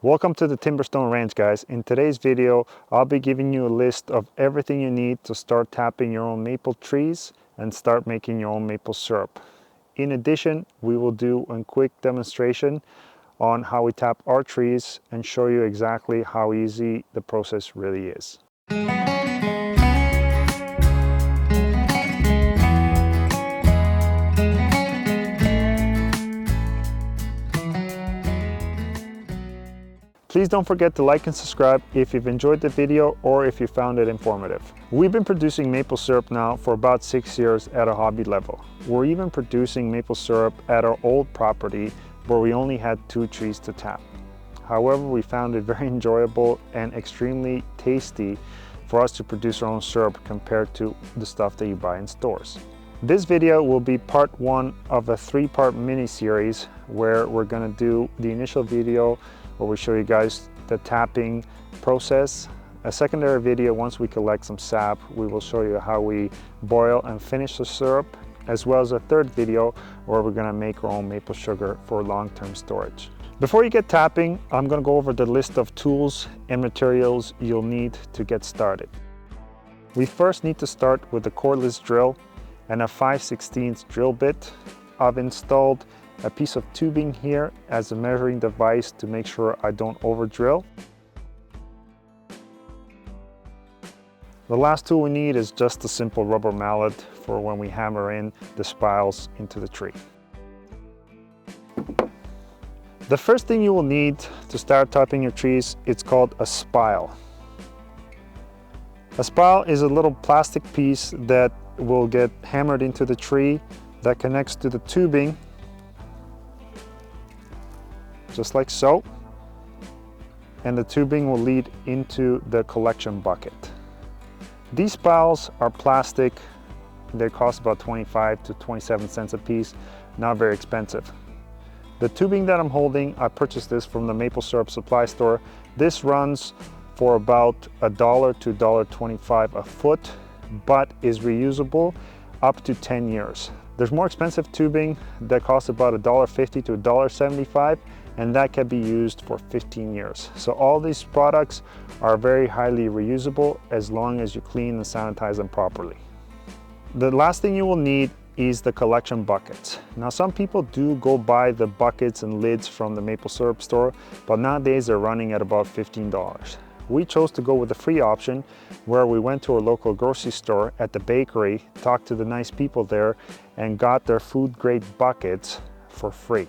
Welcome to the Timberstone Ranch, guys. In today's video, I'll be giving you a list of everything you need to start tapping your own maple trees and start making your own maple syrup. In addition, we will do a quick demonstration on how we tap our trees and show you exactly how easy the process really is. Please don't forget to like and subscribe if you've enjoyed the video or if you found it informative. We've been producing maple syrup now for about 6 years at a hobby level. We're even producing maple syrup at our old property where we only had 2 trees to tap. However, we found it very enjoyable and extremely tasty for us to produce our own syrup compared to the stuff that you buy in stores. This video will be part 1 of a 3-part mini-series where we're going to do the initial video where we show you guys the tapping process. A secondary video, once we collect some sap, we will show you how we boil and finish the syrup, as well as a third video where we're gonna make our own maple sugar for long-term storage. Before you get tapping, I'm gonna go over the list of tools and materials you'll need to get started. We first need to start with a cordless drill and a 5/16 drill bit. I've installed a piece of tubing here as a measuring device to make sure I don't over drill. The last tool we need is just a simple rubber mallet for when we hammer in the spiles into the tree. The first thing you will need to start tapping your trees, it's called a spile. A spile is a little plastic piece that will get hammered into the tree that connects to the tubing, just like so, and the tubing will lead into the collection bucket. These spiles are plastic. They cost about 25 to 27 cents a piece, not very expensive. The tubing that I'm holding, I purchased this from the maple syrup supply store. This runs for about $1 to $1.25 a foot, but is reusable up to 10 years. There's more expensive tubing that costs about $1.50 to $1.75, and that can be used for 15 years. So all these products are very highly reusable as long as you clean and sanitize them properly. The last thing you will need is the collection buckets. Now, some people do go buy the buckets and lids from the maple syrup store, but nowadays they're running at about $15. We chose to go with the free option where we went to our local grocery store at the bakery, talked to the nice people there, and got their food grade buckets for free.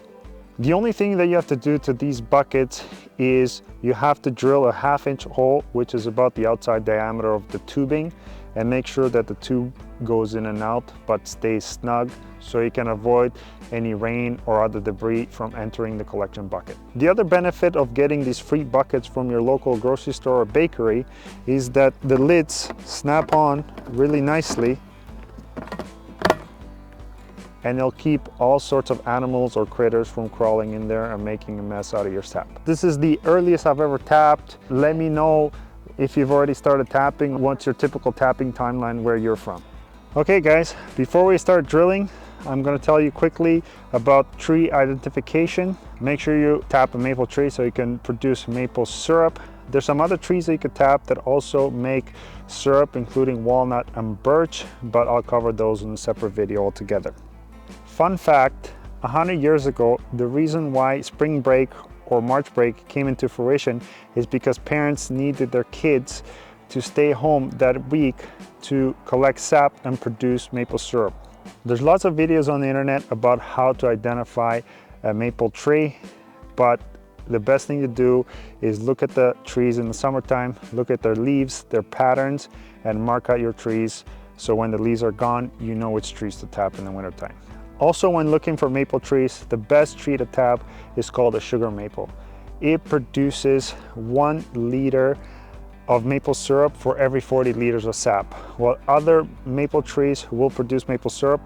The only thing that you have to do to these buckets is you have to drill a 1/2-inch hole, which is about the outside diameter of the tubing, and make sure that the tube goes in and out but stays snug so you can avoid any rain or other debris from entering the collection bucket. The other benefit of getting these free buckets from your local grocery store or bakery is that the lids snap on really nicely, and they'll keep all sorts of animals or critters from crawling in there and making a mess out of your sap. This is the earliest I've ever tapped. Let me know if you've already started tapping. What's your typical tapping timeline where you're from? Okay guys, before we start drilling, I'm going to tell you quickly about tree identification. Make sure you tap a maple tree so you can produce maple syrup. There's some other trees that you could tap that also make syrup, including walnut and birch, but I'll cover those in a separate video altogether. Fun fact, 100 years ago, the reason why spring break or March break came into fruition is because parents needed their kids to stay home that week to collect sap and produce maple syrup. There's lots of videos on the internet about how to identify a maple tree, but the best thing to do is look at the trees in the summertime, look at their leaves, their patterns, and mark out your trees so when the leaves are gone, you know which trees to tap in the wintertime. Also, when looking for maple trees, the best tree to tap is called a sugar maple. It produces 1 liter of maple syrup for every 40 liters of sap. While other maple trees will produce maple syrup,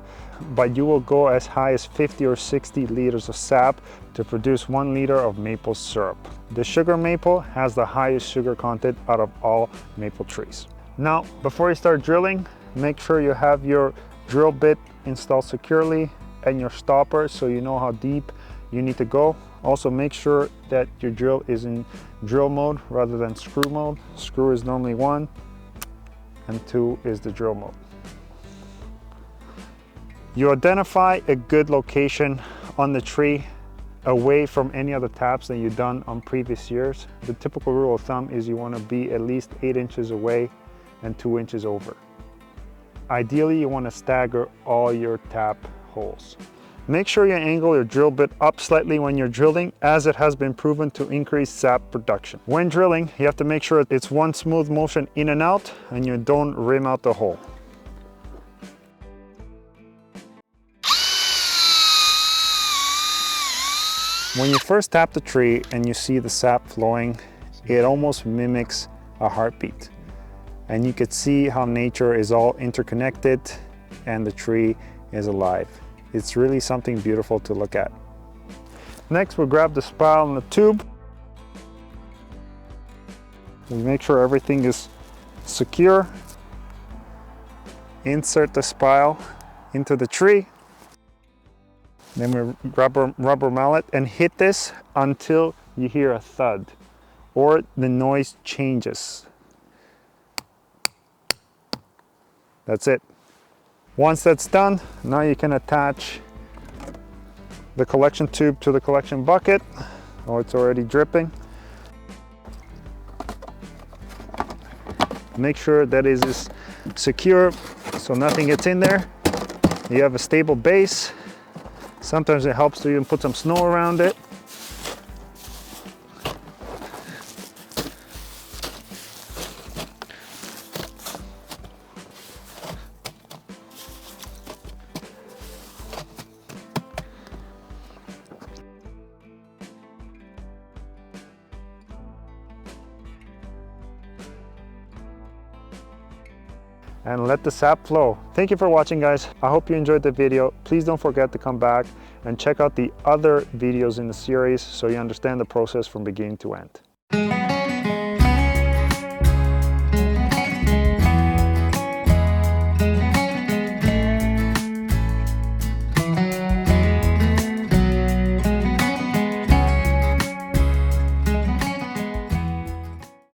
but you will go as high as 50 or 60 liters of sap to produce 1 liter of maple syrup. The sugar maple has the highest sugar content out of all maple trees. Now, before you start drilling, make sure you have your drill bit installed securely and your stopper so you know how deep you need to go. Also make sure that your drill is in drill mode rather than screw mode. Screw is normally 1 and 2 is the drill mode. You identify a good location on the tree away from any other taps that you've done on previous years. The typical rule of thumb is you want to be at least 8 inches away and 2 inches over. Ideally, you want to stagger all your tap holes. Make sure you angle your drill bit up slightly when you're drilling, as it has been proven to increase sap production. When drilling, you have to make sure it's one smooth motion in and out and you don't rim out the hole. When you first tap the tree and you see the sap flowing, it almost mimics a heartbeat. And you could see how nature is all interconnected and the tree is alive. It's really something beautiful to look at. Next, we'll grab the spile and the tube. We make sure everything is secure. Insert the spile into the tree. Then we grab a rubber mallet and hit this until you hear a thud or the noise changes. That's it. Once that's done, now you can attach the collection tube to the collection bucket. Oh, it's already dripping. Make sure that it is secure so nothing gets in there. You have a stable base. Sometimes it helps to even put some snow around it. And let the sap flow. Thank you for watching, guys. I hope you enjoyed the video. Please don't forget to come back and check out the other videos in the series so you understand the process from beginning to end.